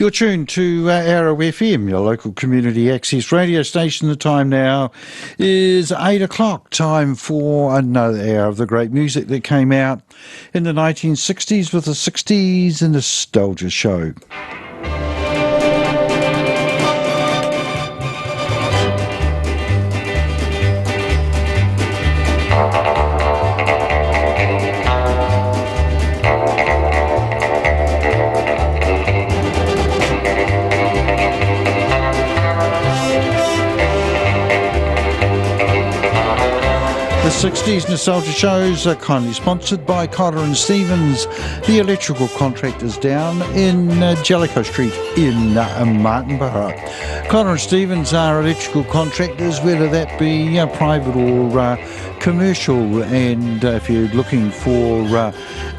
You're tuned to Arrow FM, your local community access radio station. The time now is 8 o'clock. Time for another hour of the great music that came out in the 1960s with the 60s Nostalgia Show. The 60s Nostalgia Shows are kindly sponsored by Cotter and Stevens, the electrical contractors down in Jellicoe Street in Martinborough. Cotter and Stevens are electrical contractors, whether that be private or commercial, and if you're looking for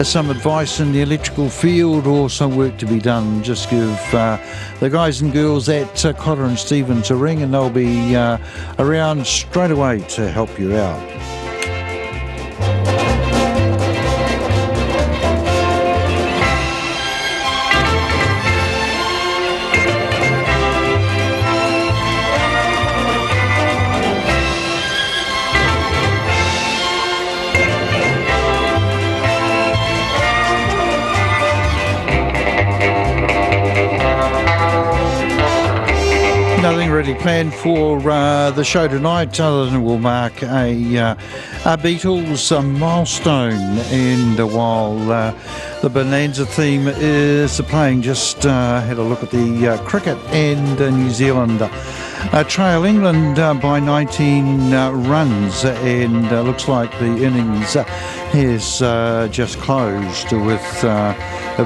some advice in the electrical field or some work to be done, just give the guys and girls at Cotter and Stevens a ring and they'll be around straight away to help you out. Nothing really planned for the show tonight other than we'll mark a Beatles milestone, and while the Bonanza theme is playing, just had a look at the cricket, and New Zealand trail England by 19 runs, and looks like the innings has just closed with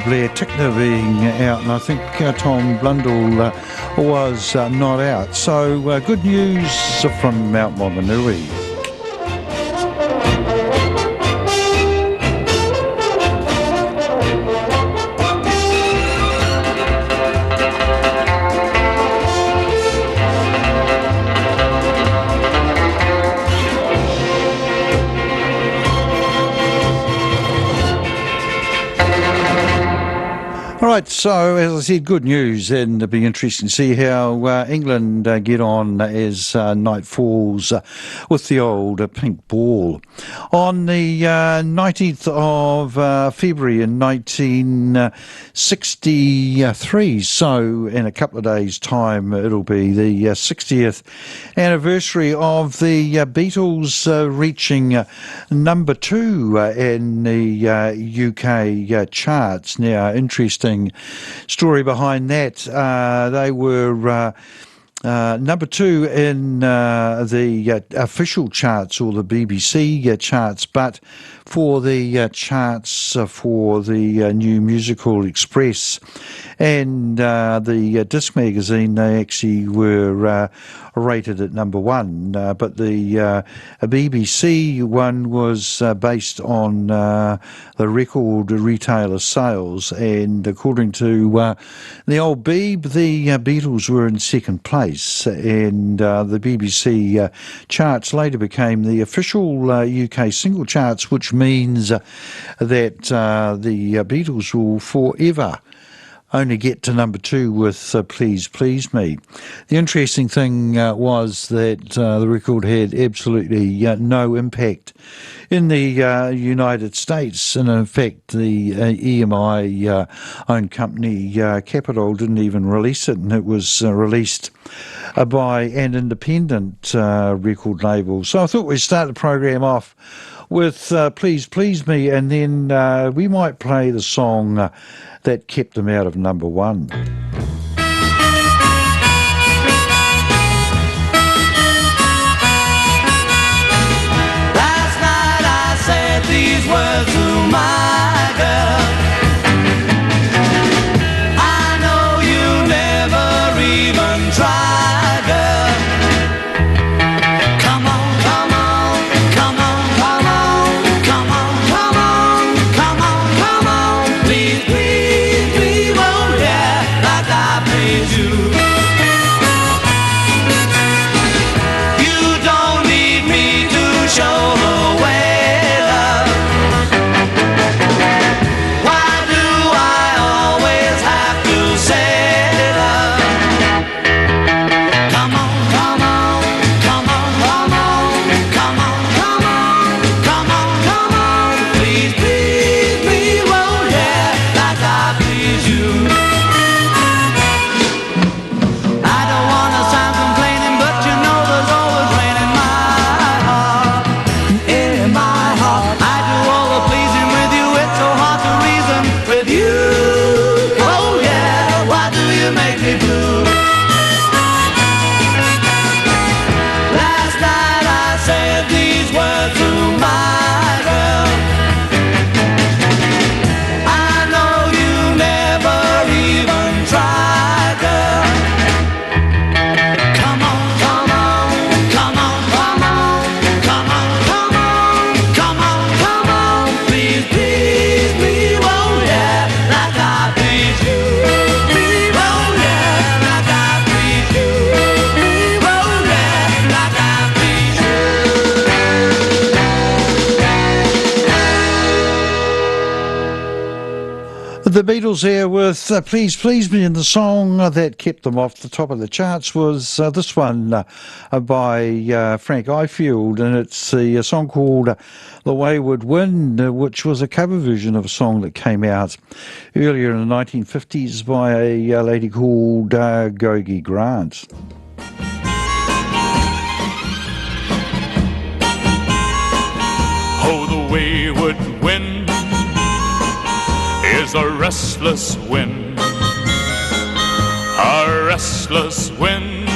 Blair Tickner being out, and I think Tom Blundell was not out. So good news from Mount Maunganui. Right, so as I said, good news, and it'll be interesting to see how England get on as night falls with the old pink ball. On the 19th of February in 1963, so in a couple of days' time, it'll be the 60th anniversary of the Beatles reaching number 2 in the UK charts. Now, interesting story behind that. They were number 2 in the official charts, or the BBC charts, but for the charts for the New Musical Express and the disc magazine, they actually were rated at number 1, but the BBC one was based on the record retailer sales, and according to the old Beeb, the Beatles were in second place, and the BBC charts later became the official UK single charts, which means that the Beatles will forever only get to number 2 with Please Please Me. The interesting thing was that the record had absolutely no impact in the United States, and in fact the EMI owned company Capitol didn't even release it, and it was released by an independent record label. So I thought we'd start the program off with Please Please Me, and then we might play the song that kept them out of number 1. Last night I said these words to my girl. I know you never even tried, girl. Come on, come on, come on, come on, come on, come on, come on, come on. Please, please, please, oh yeah. Like The Beatles here with Please Please Me, and the song that kept them off the top of the charts was this one by Frank Ifield, and it's a song called The Wayward Wind, which was a cover version of a song that came out earlier in the 1950s by a lady called Gogi Grant. Oh, the wayward wind is a restless wind, a restless wind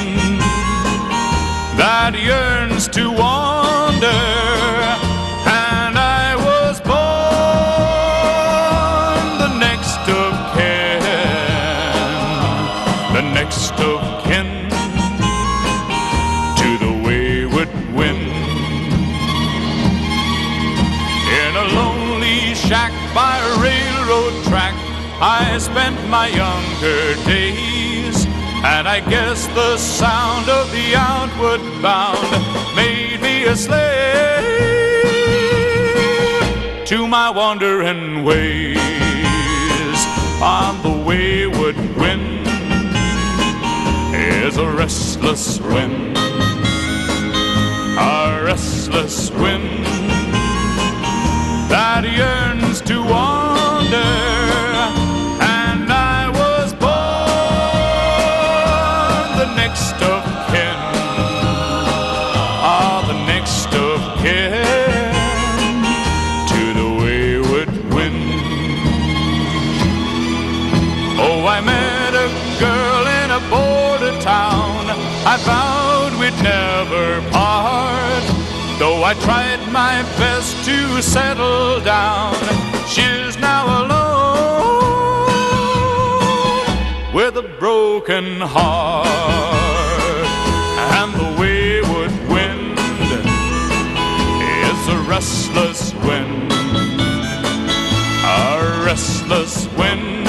that yearns to wander. And I was born the next of kin, the next of kin to the wayward wind. In a lonely shack by a railroad track, I spent my younger days, and I guess the sound of the outward bound made me a slave to my wandering ways. On the wayward wind is a restless wind, a restless wind that yearns to wander. And I was born the next of kin, the next of kin to the wayward wind. Oh, I met a girl in a border town, I vowed we'd never part. Though I tried my best to settle down, she's now alone with a broken heart. And the wayward wind is a restless wind, a restless wind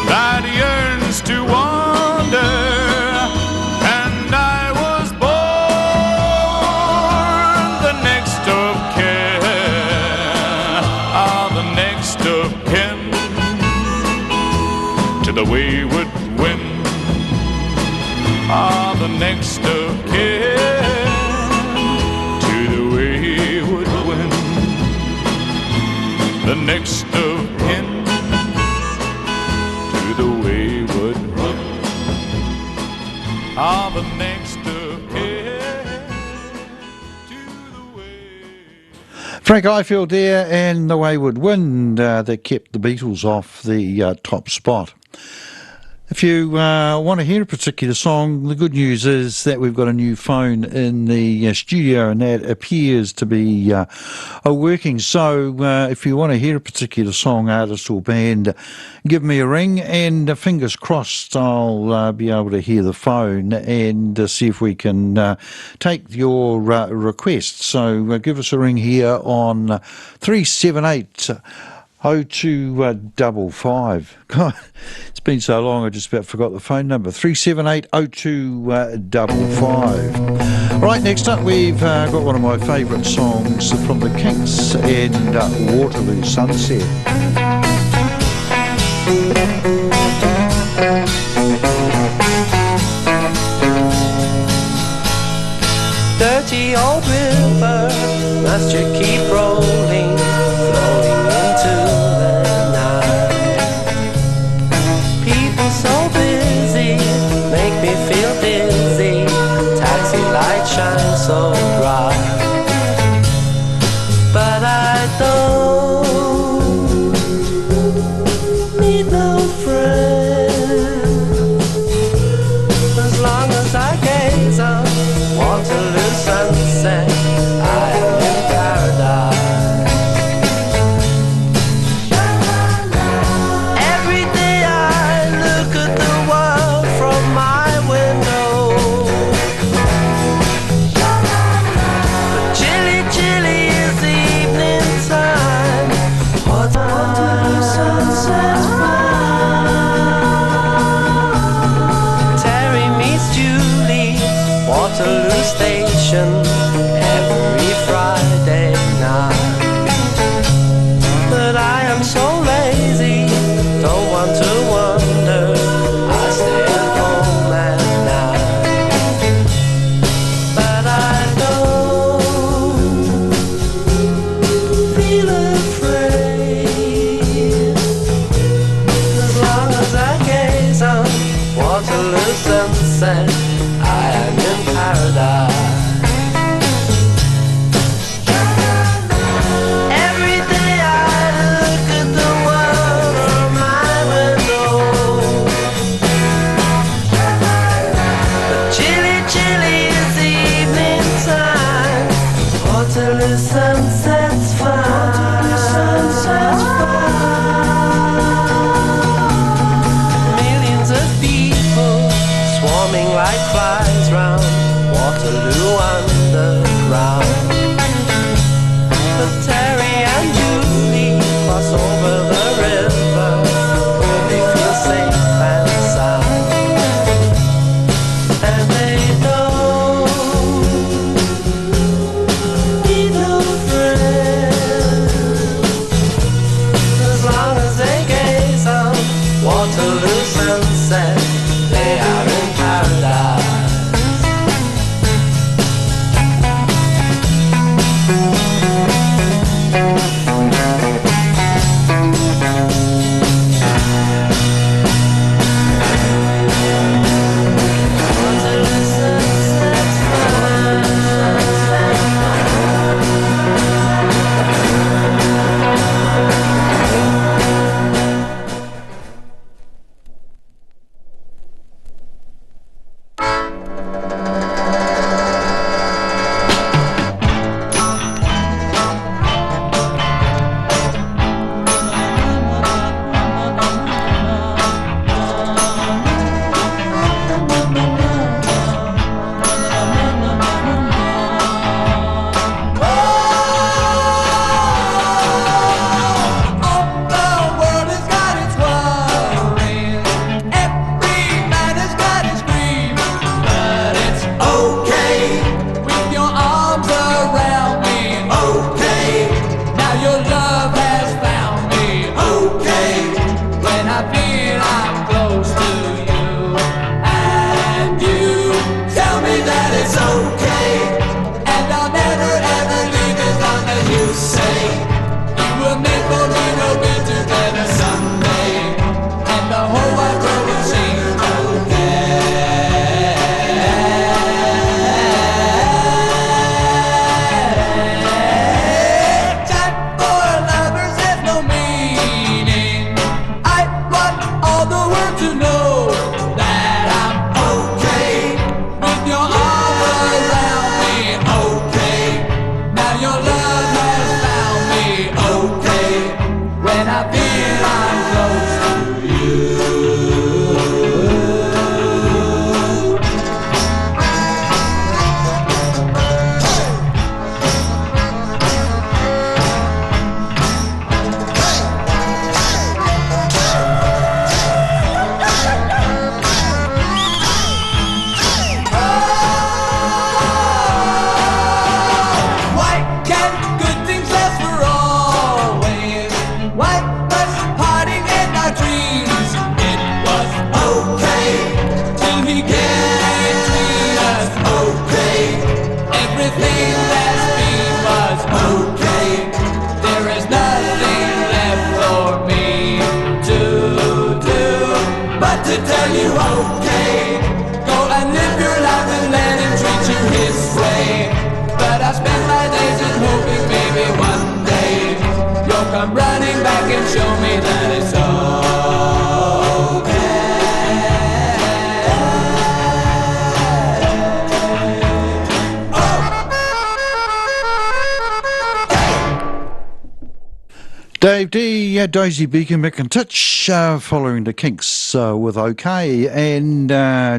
that yearns to wander. The wayward wind, the next of kin to the wayward wind, the next of kin to the wayward wind, the next of kin to the wayward. Frank Ifield there, and The Wayward Wind that kept the Beatles off the top spot. If you want to hear a particular song, the good news is that we've got a new phone in the studio, and that appears to be working. So if you want to hear a particular song, artist or band, give me a ring, and fingers crossed I'll be able to hear the phone and see if we can take your request. So give us a ring here on 378 0255. God, it's been so long I just about forgot the phone number. 378 0255. Right, next up we've got one of my favourite songs from the Kinks and Waterloo Sunset. Dirty old river, must you keep rolling, flowing into the night? People so busy, make me feel dizzy, taxi lights shine so bright. But I don't need no friend, as long as I gaze on Waterloo sunset, I am in paradise. Every day I look at the world from my window, but chilly, chilly is the evening time. Waterloo sunset's fine. Terry meets Julie, Waterloo Station, every Friday night. But I am so lazy, Waterloo sunset's fine. Millions of people swarming like flies round Waterloo underground. But Terry and Julie cross over the river where they feel safe and sound. And they don't need no friends as long as they gaze on Waterloo sunset. They are in paradise. Dave D, Daisy Beacon McIntitch, following the Kinks with OK, and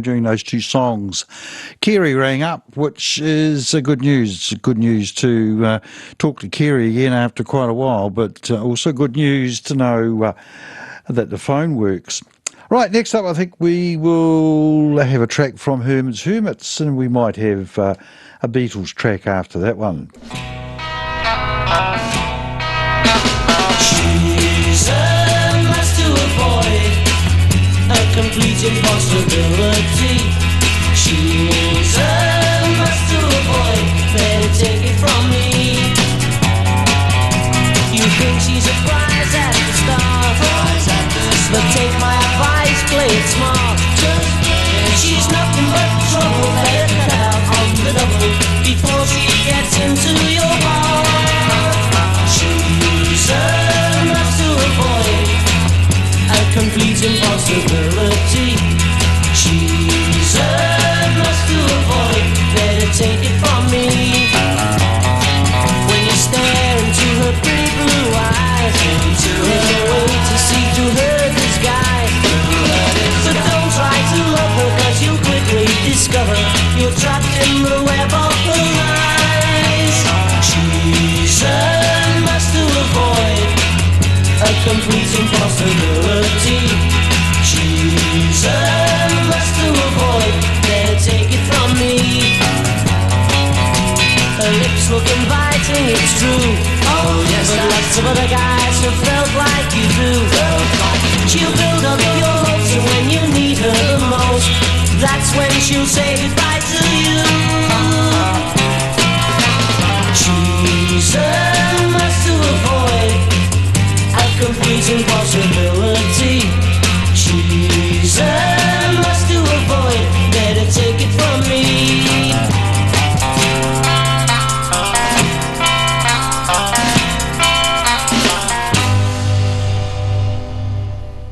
during those two songs, Kerry rang up, which is good news. Good news to talk to Kerry again after quite a while, but also good news to know that the phone works. Right, next up I think we will have a track from Hermits, and we might have a Beatles track after that one. She's a must to avoid, a complete impossibility. She's a must to avoid, better take it from me. You think she's a prize at the start, but take my advice, play it smart. She's nothing but trouble, better cut out on the double before she gets into your heart. She's a must to avoid, a complete impossibility. She's a must to avoid, complete impossibility. She's a must to avoid, better take it from me. Her lips look inviting, it's true. Oh yes, but lots of other guys have felt like you do. She'll build up your hopes, and when you need her the most, that's when she'll say goodbye to you. She's a must to avoid, a complete impossibility. She's a must to avoid, better take it from me.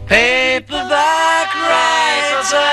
Paperback writer.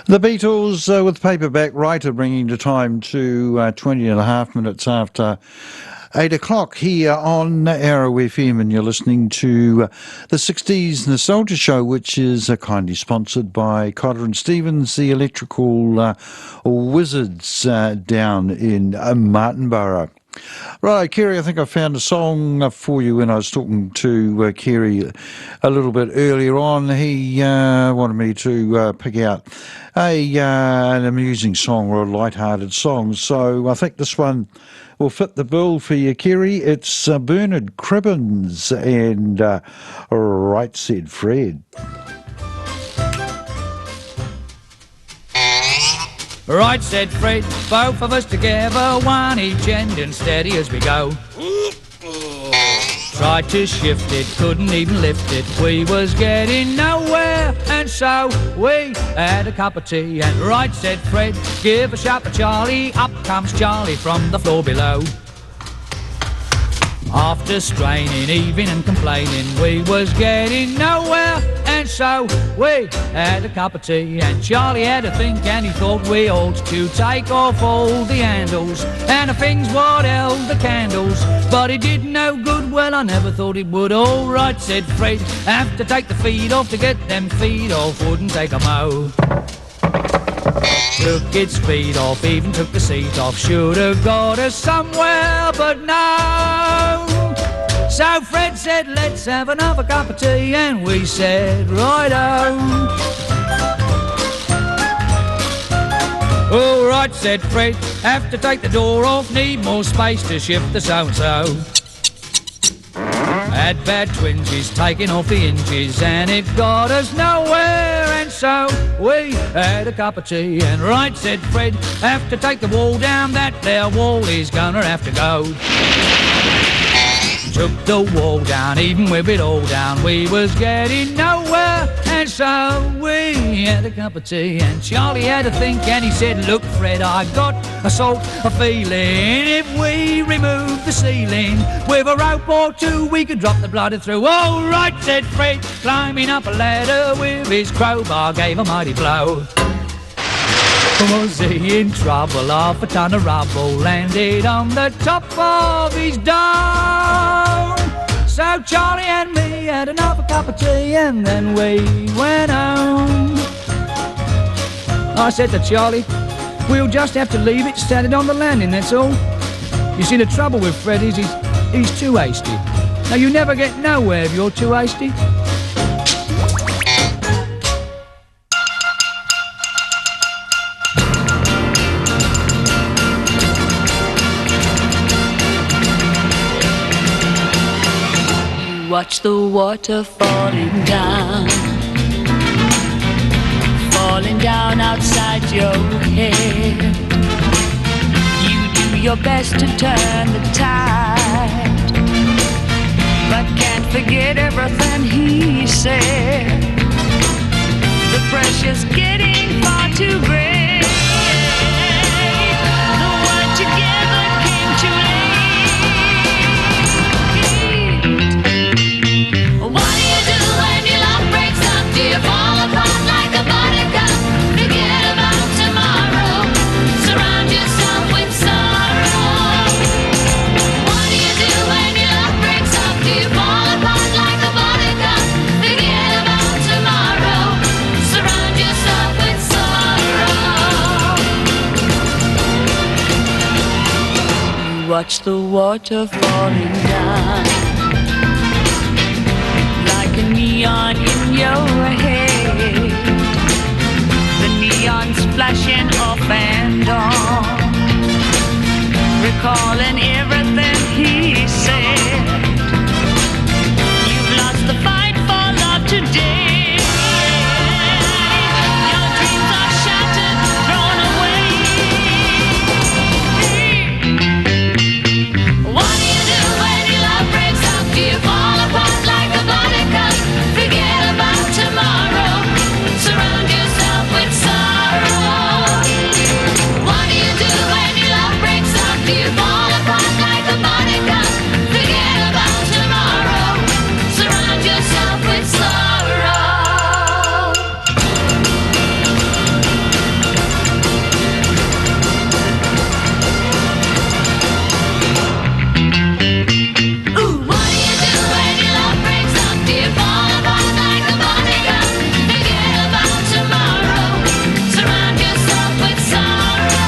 The Beatles with Paperback Writer, bringing the time to 20 and a half minutes after 8 o'clock here on Arrow FM, and you're listening to the 60s Nostalgia Show, which is kindly sponsored by Cotter and Stevens, the electrical wizards down in Martinborough. Right, Kerry, I think I found a song for you when I was talking to Kerry a little bit earlier on. He wanted me to pick out an amusing song or a light-hearted song, so I think this one will fit the bill for you, Kerry. It's Bernard Cribbins and Right Said Fred. Right said Fred, both of us together, one each end and steady as we go. Tried to shift it, couldn't even lift it, we was getting nowhere, and so we had a cup of tea, and right said Fred, give a shout for Charlie, up comes Charlie from the floor below. After straining, heaving and complaining, we was getting nowhere, and so we had a cup of tea, and Charlie had a think, and he thought we ought to take off all the handles and the things what held the candles, but it did no good. Well, I never thought it would. All right, said Fred, have to take the feet off to get them feet off, wouldn't take a mo. Took its feet off, even took the seat off, should have got us somewhere, but no. So Fred said, let's have another cup of tea, and we said, righto. All right, said Fred, have to take the door off, need more space to shift the so-and-so. had bad twinges, taking off the hinges, and it got us nowhere. And so we had a cup of tea, and right, said Fred, have to take the wall down, that there wall is gonna have to go. Took the wall down, even with it all down, we was getting nowhere. And so we had a cup of tea, and Charlie had a think, and he said, look Fred, I got a sort of feeling, if we remove the ceiling with a rope or two, we could drop the bladder through. All right, said Fred, climbing up a ladder with his crowbar, gave a mighty blow. Was he in trouble? Half a ton of rubble landed on the top of his dome. So Charlie and me had another cup of tea, and then we went home. I said to Charlie, we'll just have to leave it standing on the landing, that's all. You see, the trouble with Fred is he's too hasty. Now, you never get nowhere if you're too hasty. Watch the water falling down outside your head. You do your best to turn the tide, but can't forget everything he said. The pressure's getting far too great. The word together came too late. What do you do when your love breaks up? Do you fall apart like a buttercup? Forget about tomorrow. Surround yourself with sorrow. What do you do when your love breaks up? Do you fall apart like a buttercup? Forget about tomorrow. Surround yourself with sorrow. Watch the water falling down like a neon in your head. The neon's flashing off and on, recalling everything he said. You've lost the fight for love today. Your dreams are shattered, thrown away. What do you do when your love breaks up? Do you fall apart like a buttercup? Forget about tomorrow. Surround yourself with sorrow. What do you do when your love breaks up? Do you fall apart like a buttercup? Forget about tomorrow. Surround yourself with sorrow. Ooh, what do you do when your love breaks up? Do you fall apart like a buttercup? Forget about tomorrow. Surround yourself with sorrow.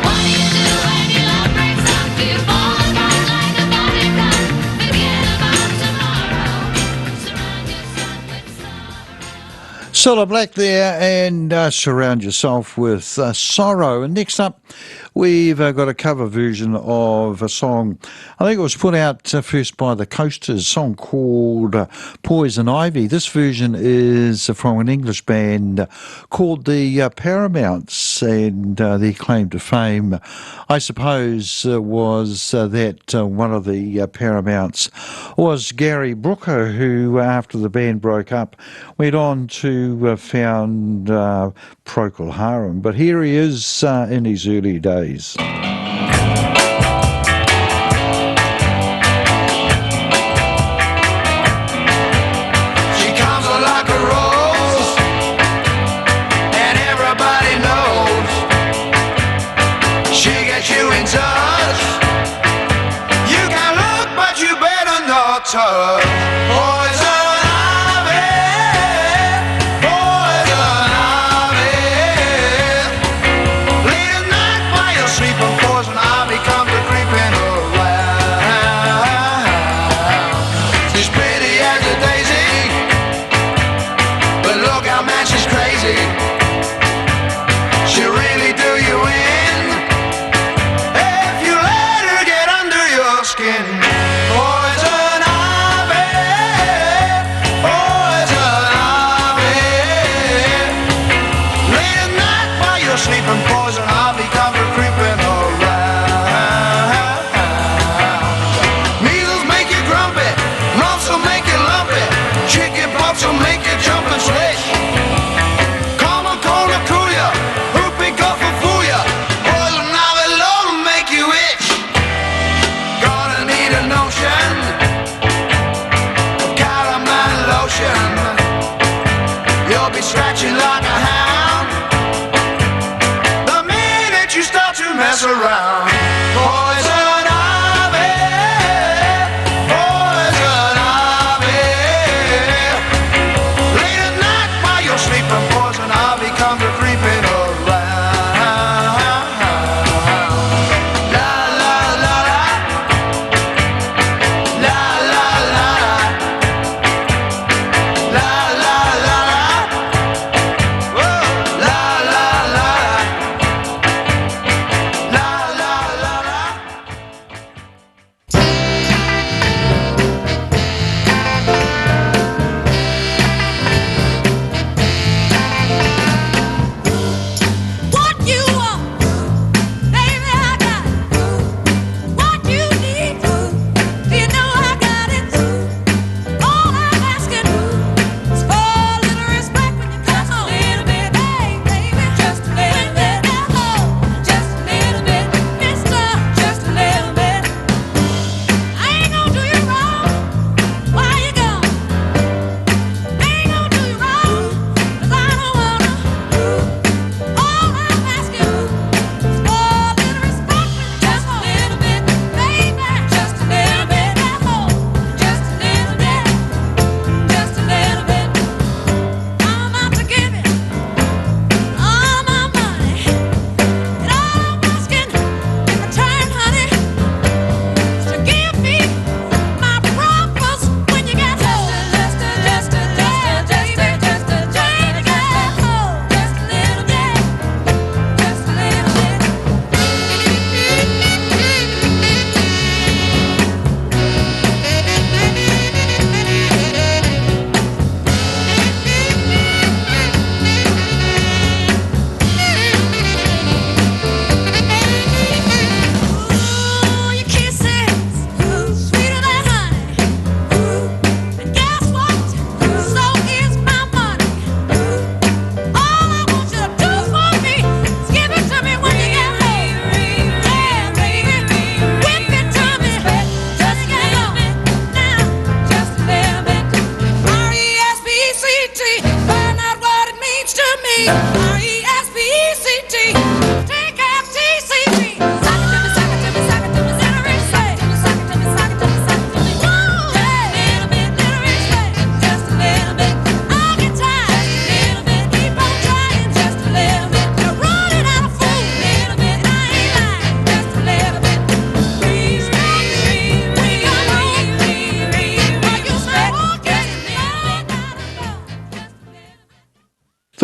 What do you do when your love breaks up? Do you fall apart like a buttercup? Forget about tomorrow. Surround yourself with sorrow. Cilla Black there, and surround yourself with sorrow. And next up, we've got a cover version of a song. I think it was put out first by the Coasters, a song called Poison Ivy. This version is from an English band called the Paramounts, and their claim to fame, I suppose, was that one of the Paramounts was Gary Brooker, who, after the band broke up, went on to found Procol Harum. But here he is in his early days. She comes like a rose, and everybody knows. She gets you in touch. You can look, but you better not touch. Poison ivy, poison ivy. Late at night while you're sleeping, poison ivy comes a creeping around. She's pretty as a daisy, but look how man she's crazy. She'll really do you in if you let her get under your skin. Poison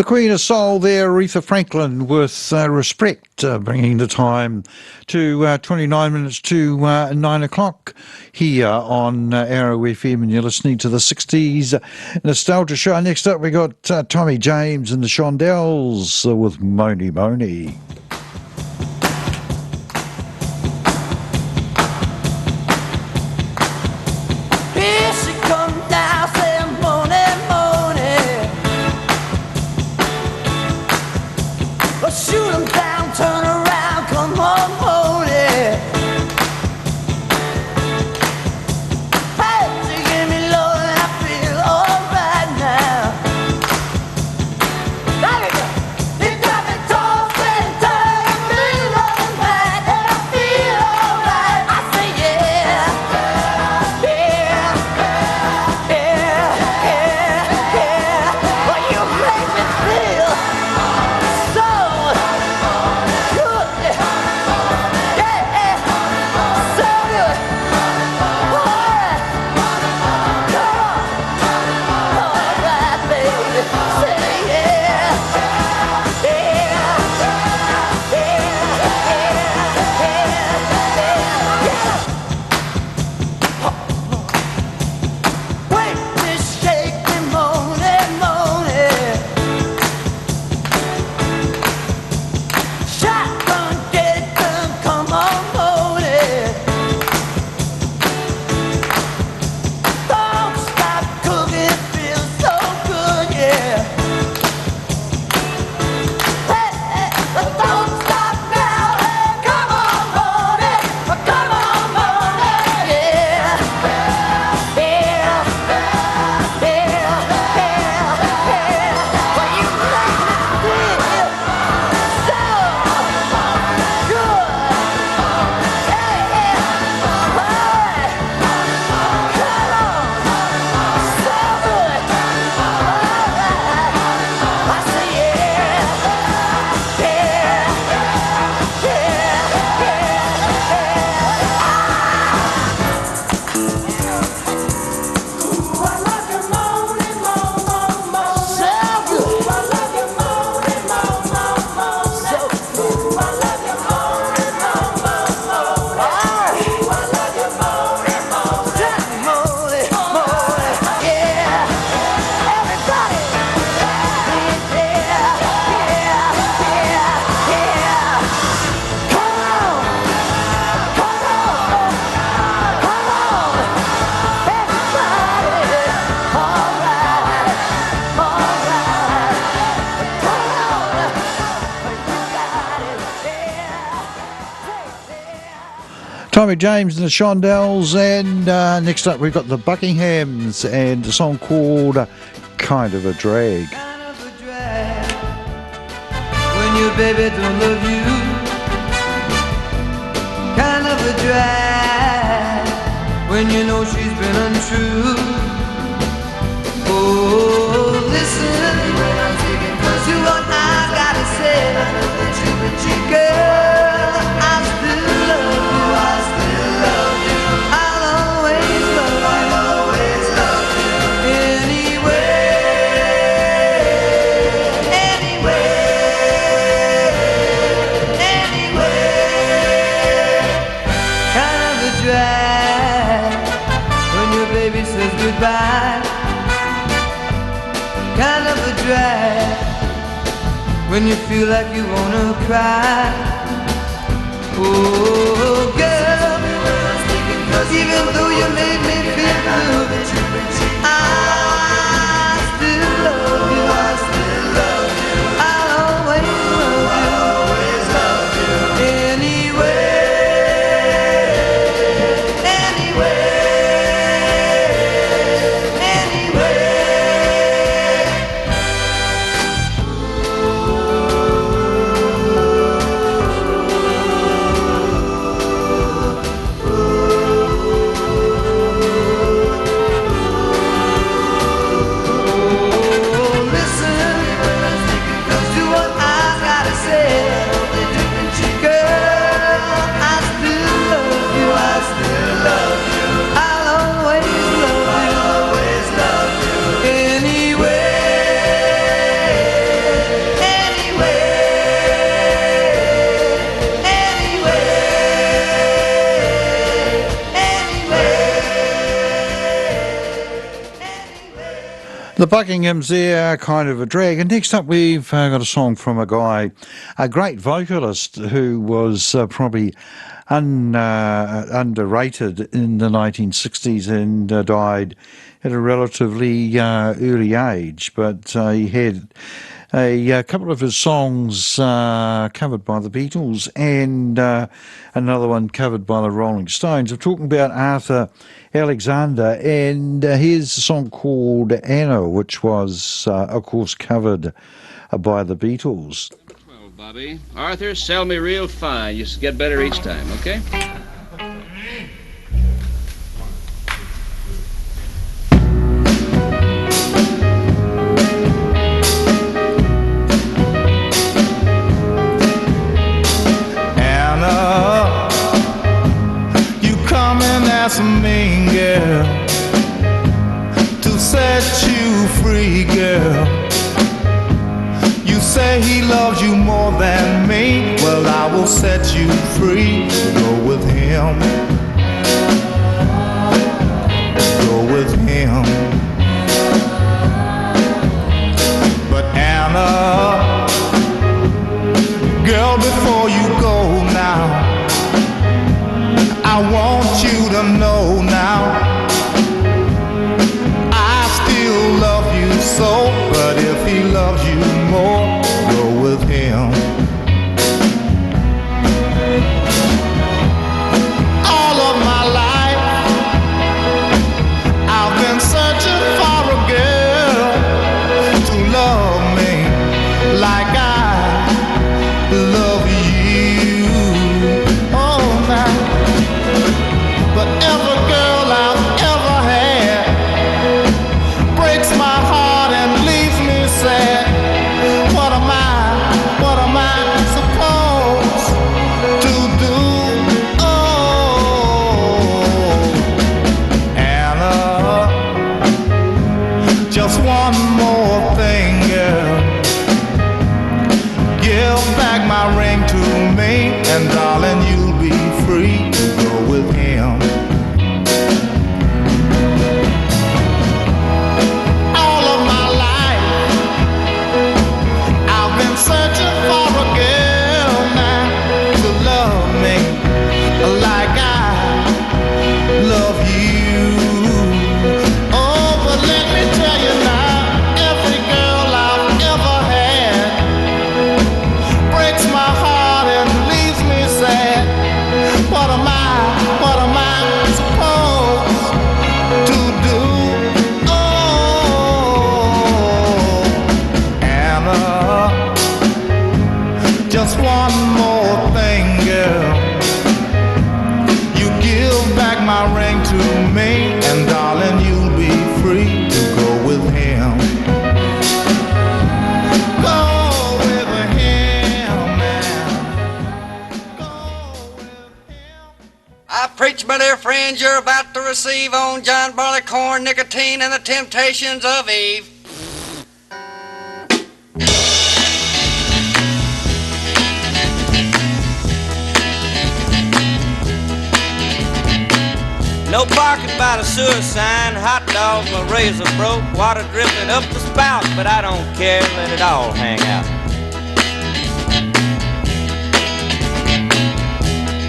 The Queen of Soul there, Aretha Franklin, with Respect, bringing the time to 29 minutes to 9 o'clock here on Arrow FM, and you're listening to the 60s Nostalgia Show. Next up, we got Tommy James and the Shondells with Moni Moni. Here she comes now, saying money, money. Well, shoot 'em down, turn around, come on, money. Hey, she give me love and I feel alright now. There you go. You got me tossing, turning, me loving back, and I feel alright. I say yeah, yeah. Well, you make me feel so good. Yeah, so good. Alright, come on. Alright, baby. Say yeah, Wait, this shake me, money, money. Shotgun, get it done, come on, money. Don't stop cooking, it feels so good, yeah. Hey, don't stop now, hey, come on, money, yeah. Well, you make me feel so good. Alright, come on, so good. Alright, I say Tommy James and the Shondells, and next up we've got the Buckinghams and a song called Kind of a Drag. Kind of a drag when your baby don't love you. Kind of a drag when you know she's been untrue. Oh, listen to what I gotta say. Girl, I still love you. I'll always love you. Anyway. Kind of a drag when your baby says goodbye. Kind of a drag when you feel like you wanna cry. Oh, girl, even though you made me feel blue, I still love you. I'll always love you. Anyway. The Buckinghams there, kind of a drag. And next up, we've got a song from a guy, a great vocalist who was probably underrated in the 1960s and died at a relatively early age. But he had a couple of his songs covered by the Beatles and another one covered by the Rolling Stones. We're talking about Arthur Alexander, and here's a song called Anna, which was, of course, covered by the Beatles. Well, Bobby. Arthur, sell me real fine. You get better each time, okay? Anna, you coming as a mean girl to set you free, girl. You say he loves you more than me. Well, I will set you free. Go with him. Go with him. But Anna, girl, before you go now, I want you to know now, I still love you so. But if he loves you more, go with him. All of my life I've been searching for a girl to love me like I love you. Oh, now, but every girl I've ever had breaks my heart and leaves me sad. What am I supposed to do? Oh, Anna, just one more thing, girl. Give back my ring to me, and darling, you'll be free to go with him. All of my life I've been searching for a girl now to love me like I love you. Oh, but let me tell you now, every girl I've ever had breaks my heart and leaves me sad. What am I supposed to do? Oh, Anna, just one more thing, girl. You give back my ring to me, and darling, you'll be free to go with him. Go with him now. Go with him. I preach, my dear friends, you're about to receive on John Barleycorn, nicotine, and the temptations of Eve. No parking by the sewer sign, hot dogs, my razor broke, water dripping up the spout, but I don't care, let it all hang out.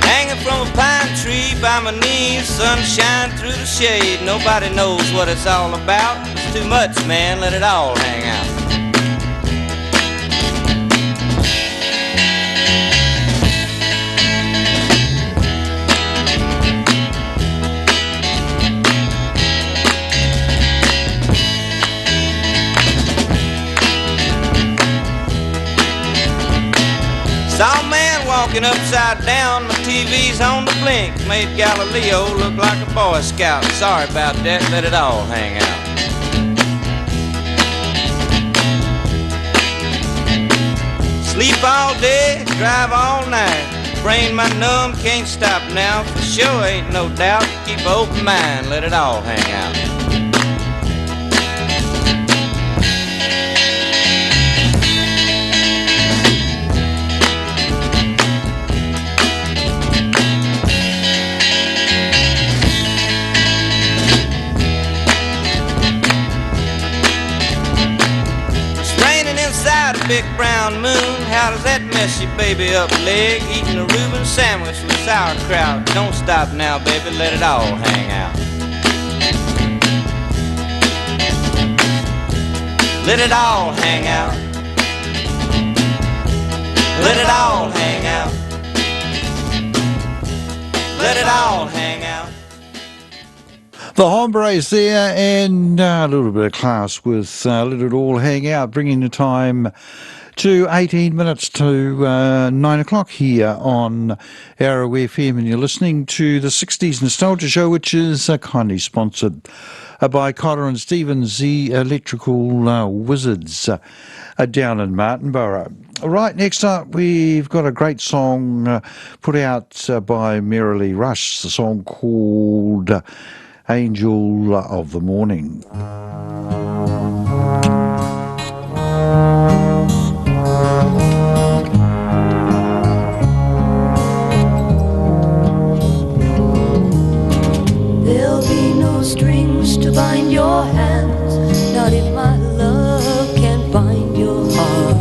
Hanging from a pine tree by my knees, sunshine through the shade, nobody knows what it's all about. It's too much, man, let it all hang out. Saw a man walking upside down, my TV's on the blink, made Galileo look like a Boy Scout. Sorry about that, let it all hang out. Sleep all day, drive all night, brain my numb, can't stop now, for sure ain't no doubt, keep an open mind, let it all hang out. big brown moon, how does that mess your baby up leg? Eating a Reuben sandwich with sauerkraut. Don't stop now, baby, let it all hang out. Let it all hang out. Let it all hang out. Let it all hang out. The Hombres there, and a little bit of class with Let It All Hang Out, bringing the time to 18 minutes to 9 o'clock here on Arrow FM, and you're listening to the 60s Nostalgia Show, which is kindly sponsored by Cotter and Stevens, the electrical wizards down in Martinborough. Right, next up we've got a great song put out by Merrily Rush, the song called Angel of the Morning. There'll be no strings to bind your hands, not if my love can bind your heart.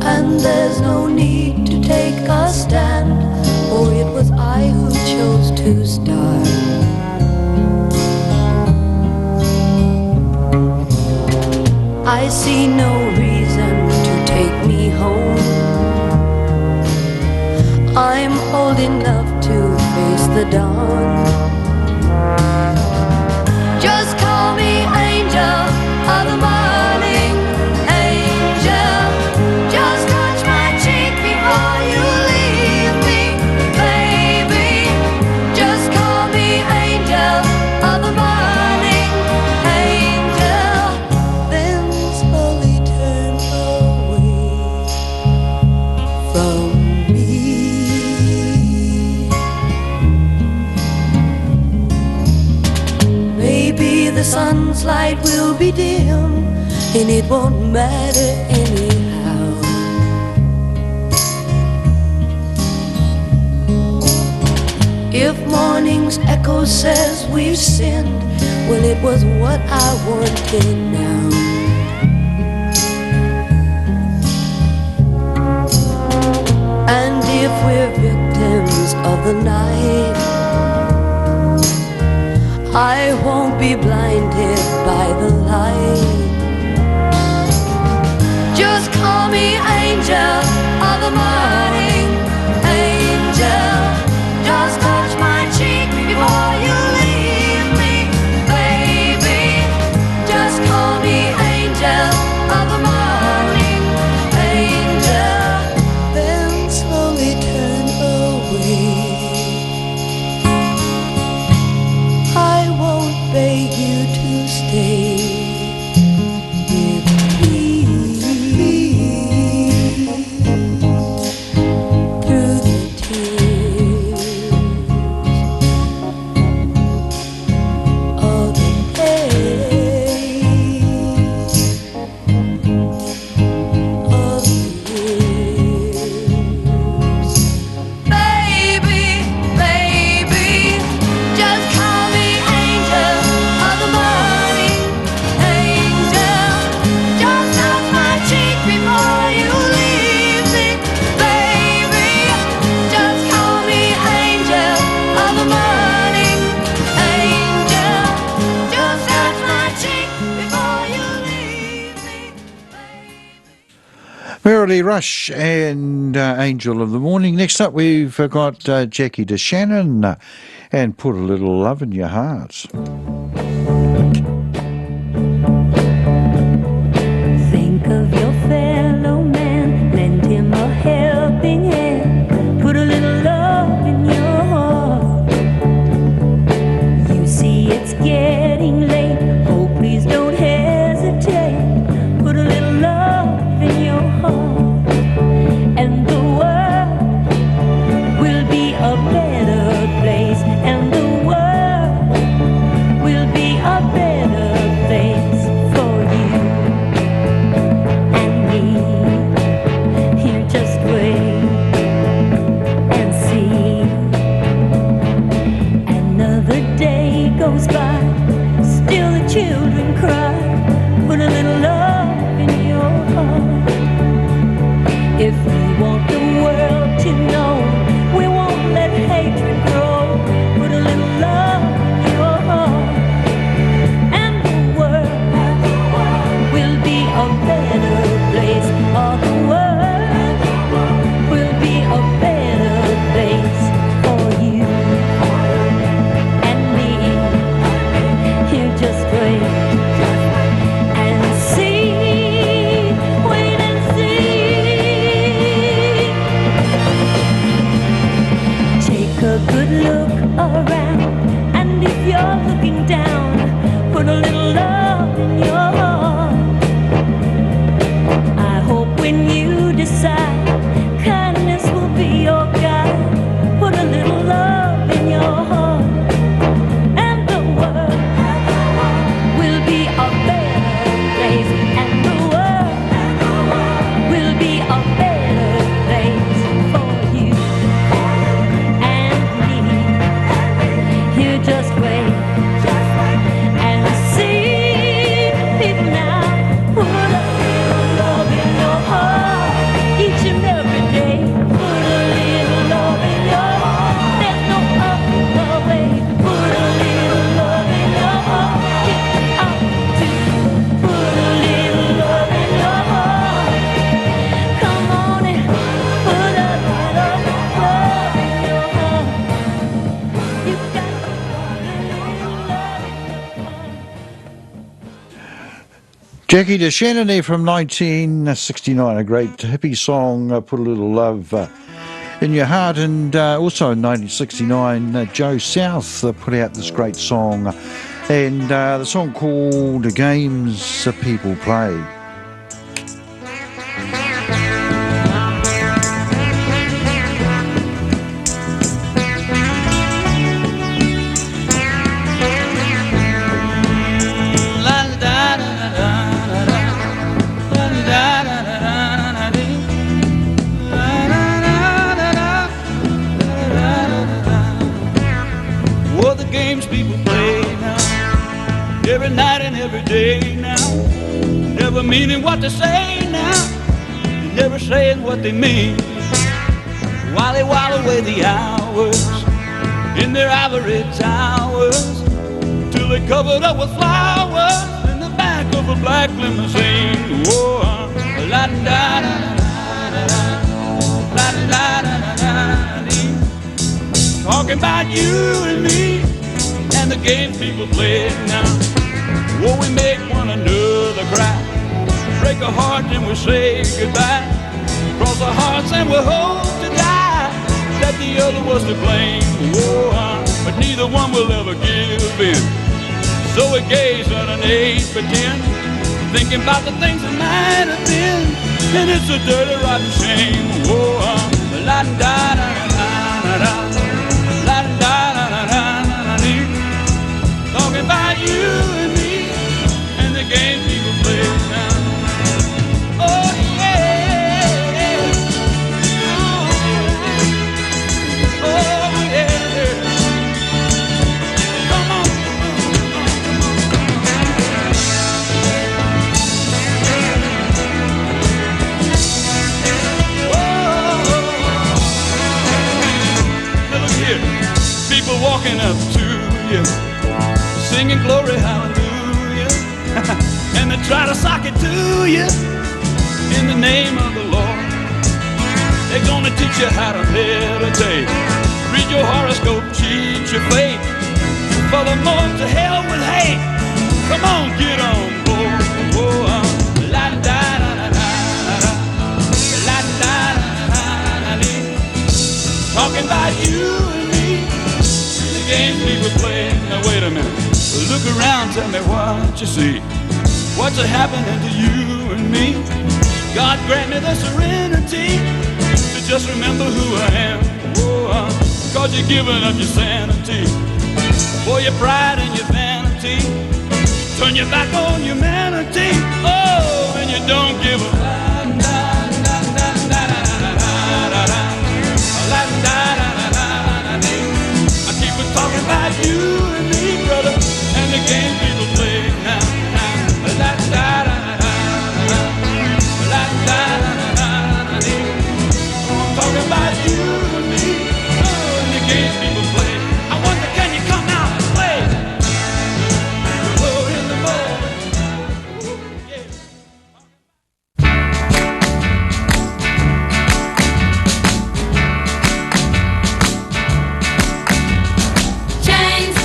And there's no need to take a stand, for it was I who chose to start. I see no reason to take me home. I'm old enough to face the dawn. Just call me angel of the morning, angel. Just touch my cheek before you leave me, baby. Just call me angel of the morning, angel. Then slowly turn away from me. Maybe the sun's light will be dim, and it won't matter anyhow. If morning's echo says we've sinned, well, it was what I wanted now. And if we're victims of the night, I won't be blinded by the light. Just call me angel of the morning, angel. Just touch my cheek before you leave me, baby. Just call me angel of the morning, angel. Then slowly turn away. I won't beg you to stay with me through the tears of the days of the years. Baby, baby, just call me angel of the morning, angel. Just touch my cheek before you leave me, baby. Just call me angel of the morning, angel. Just touch my cheek before you leave me, baby. Merrily Rush and Angel of the Morning. Next up we've got Jackie DeShannon and Put a Little Love in Your Heart. Think of your fellow man, lend him a helping hand, put a little love in your heart. You see it's getting late, oh please don't hesitate, put a little love in your heart, and the world will be a better place, and the world will a good look around, and if you're looking down, put a little love in your heart. I hope when you decide kindness will be your guide, put a little love in your heart, and the world will be a better place, and the world will be a better place for you and me. You just wait and see people now. Put a little love in your heart each and every day. Put a little love in your heart. There's no other way. Put a little love in your heart. Get up to put a little love in your heart. Come on and put a little love in your heart. You got to put a little love in your heart. Jackie DeShannon there from 1969, a great hippie song, Put a Little Love in Your Heart. And also in 1969, Joe South put out this great song, and the song called The Games People Play. What the games people play now, every night and every day now, never meaning what they say now, never saying what they mean, while they while away the hours in their ivory towers, till they covered up with flowers in the back of a black limousine. Whoa, la da da da da da da da da. Talking about you and me and the games people play now. Oh, we make one another cry, break a heart and we say goodbye, cross our hearts and we hope to die that the other was to blame. Oh, but neither one will ever give in. So we gaze at an 8x10, thinking about the things that might have been, and it's a dirty rotten shame. Oh, la da da da da da. Talking about you and me and the game people play now. Oh yeah, oh yeah. Come on, now look here, people walking up to you, singing glory hallelujah, and they try to sock it to you in the name of the Lord. They're gonna teach you how to meditate, read your horoscope, cheat your fate, furthermore to hell with hate. Come on, get on board. Oh, la da da da da da, la da da da da. Talking about you and me, the game people play. Now wait a minute. Look around, tell me what you see. What's happening to you and me? God grant me the serenity to just remember who I am. Oh, cause you're giving up your sanity for your pride and your vanity. Turn your back on humanity. Oh, and you don't give a I keep on talking about you and me, brother, and the game people play now. La da da da da, la da da da da. I'm talking about you and me, oh, and the game people play. I wonder, can you come out and play? Oh, in the morning. Yeah. Chains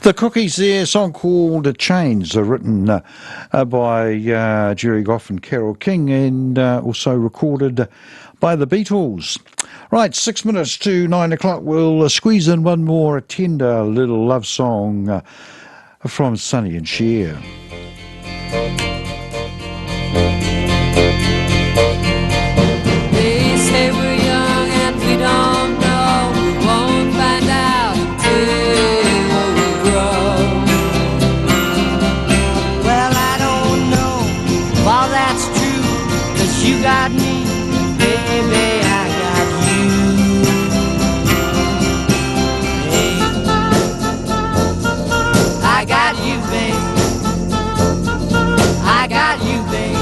The Cookies there, a song called Chains, written by Jerry Goff and Carole King, and also recorded by the Beatles. Right, 6 minutes to 9 o'clock. We'll squeeze in one more tender little love song from Sonny and Cher. They say we're young and we don't know. We won't find out till we grow. Well, I don't know if all that's true, 'cause you got me, baby, I got you. Hey, I got you, babe. I got you, babe.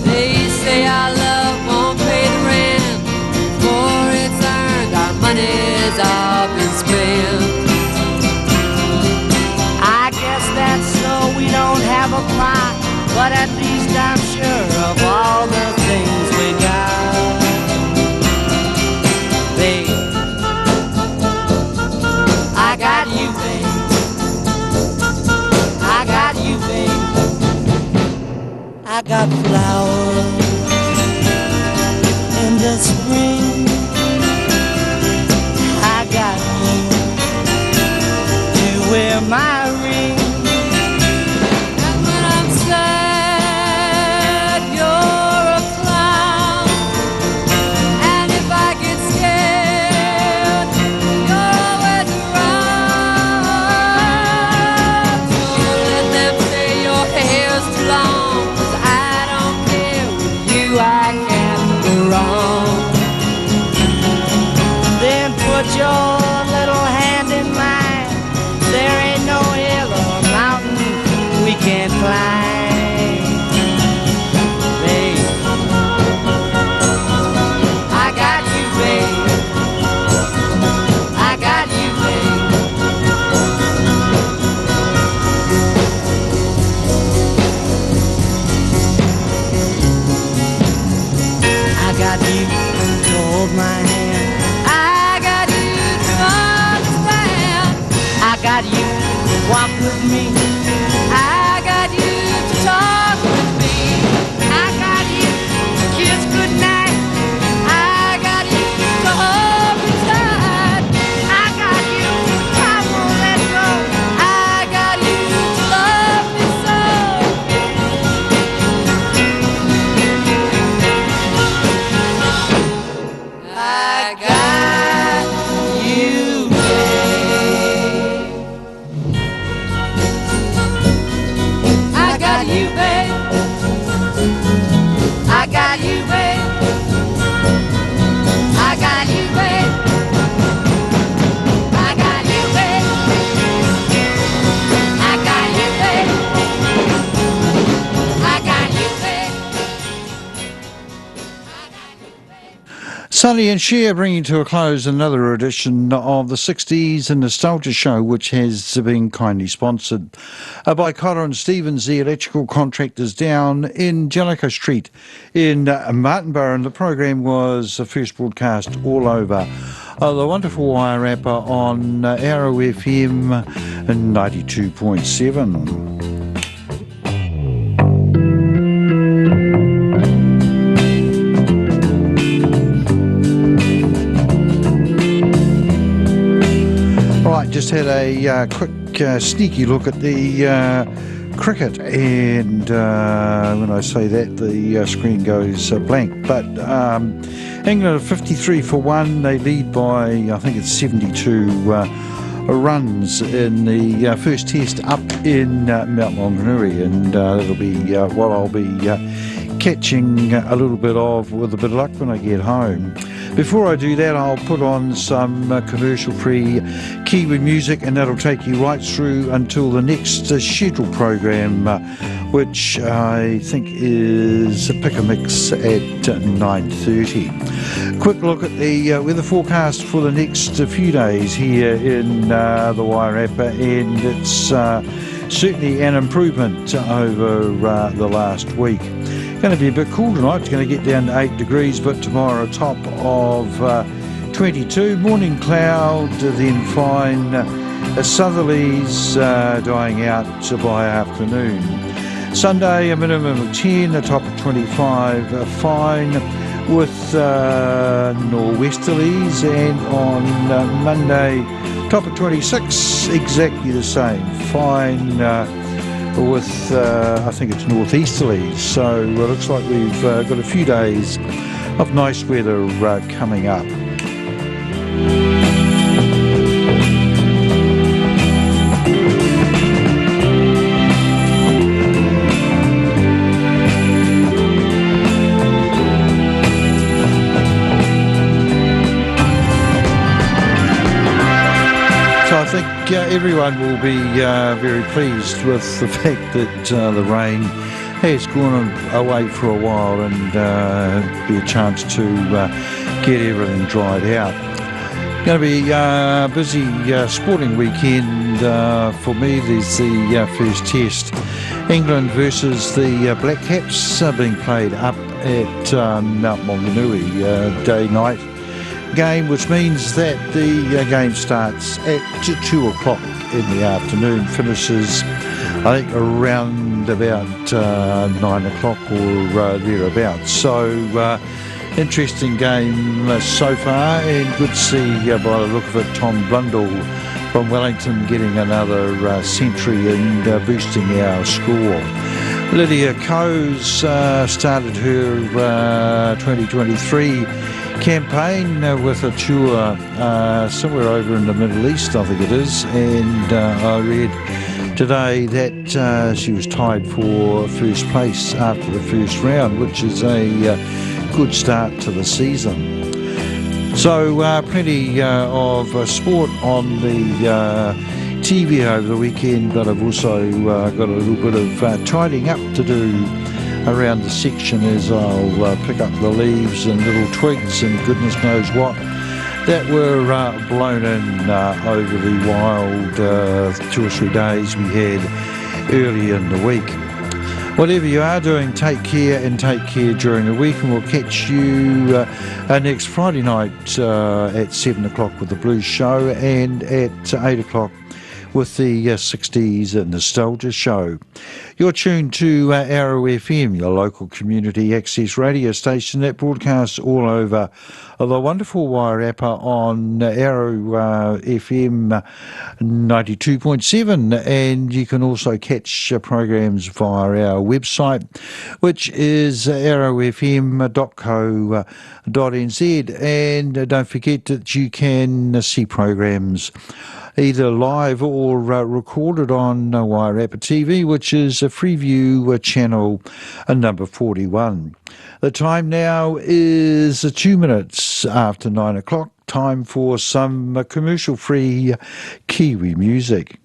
They say our love won't pay the rent before it's earned. Our money's all been spent. I guess that's so we don't have a plot, but at least I'm sure of all the things we got. Babe, I got you, babe. I got you, babe. I got flowers in the spring. I got you to wear my ring. And when I'm sad, you're a clown. And if I get scared, you're always around. So let them say your hair's too long, 'cause I don't care. With you I can't go wrong. Then put your little hand in mine. There ain't no hill or mountain we can't climb. Babe, I got you, babe. I got you, babe. I got you to hold my hand. I got you to understand. I got you to walk with me. I got you to talk with me. I got you to kiss goodnight. I got you to hold me tight. I got you, I won't let go. I got you to love me so. I got you, babe. I got you, babe. I got you, babe. I got you, babe. I got you, babe. I got you, babe. I got you, babe. Sonny and Cher bringing to a close another edition of the 60s and Nostalgia Show, which has been kindly sponsored by Cotter and Stevens, the electrical contractors down in Jellicoe Street in Martinborough. And the program was first broadcast all over the wonderful Wairarapa on Arrow FM 92.7. Just had a quick sneaky look at the cricket, and when I say that, the screen goes blank. But England are 53 for 1. They lead by, I think it's 72 runs in the first test up in Mount Maunganui, and that'll be what I'll be catching a little bit of with a bit of luck when I get home. Before I do that, I'll put on some commercial-free Kiwi music, and that'll take you right through until the next scheduled program, which I think is a Pick a Mix at 9:30. Quick look at the weather forecast for the next few days here in the Wairarapa, and it's certainly an improvement over the last week. Going to be a bit cool tonight. It's going to get down to 8 degrees, but tomorrow a top of 22. Morning cloud, then fine. southerlies dying out by afternoon. Sunday, a minimum of 10, a top of 25, fine with nor'westerlies, and on Monday, top of 26, exactly the same, fine with, I think it's northeasterlies. So it looks like we've got a few days of nice weather coming up. I think everyone will be very pleased with the fact that the rain has gone away for a while, and be a chance to get everything dried out. Going to be a busy sporting weekend for me. There's the first test, England versus the Black Caps, being played up at Mount Maunganui, day-night game, which means that the game starts at 2 o'clock in the afternoon, finishes I think around about 9 o'clock or thereabouts. So interesting game so far, and good to see by the look of it Tom Blundell from Wellington getting another century and boosting our score. Lydia Coes started her 2023 campaign with a tour somewhere over in the Middle East, I think it is, and I read today that she was tied for first place after the first round, which is a good start to the season. So plenty of sport on the TV over the weekend, but I've also got a little bit of tidying up to do around the section as I'll pick up the leaves and little twigs and goodness knows what that were blown in over the wild 2 or 3 days we had early in the week. Whatever you are doing, take care, and take care during the week, and we'll catch you next Friday night at 7 o'clock with the Blues Show, and at 8 o'clock with the 60s Nostalgia Show. You're tuned to Arrow FM, your local community access radio station that broadcasts all over the wonderful Wairarapa on Arrow FM 92.7, and you can also catch programs via our website, which is arrowfm.co.nz, and don't forget that you can see programs either live or recorded on Wairarapa TV, which is a Freeview channel number 41. The time now is 2 minutes after 9 o'clock. Time for some commercial-free Kiwi music.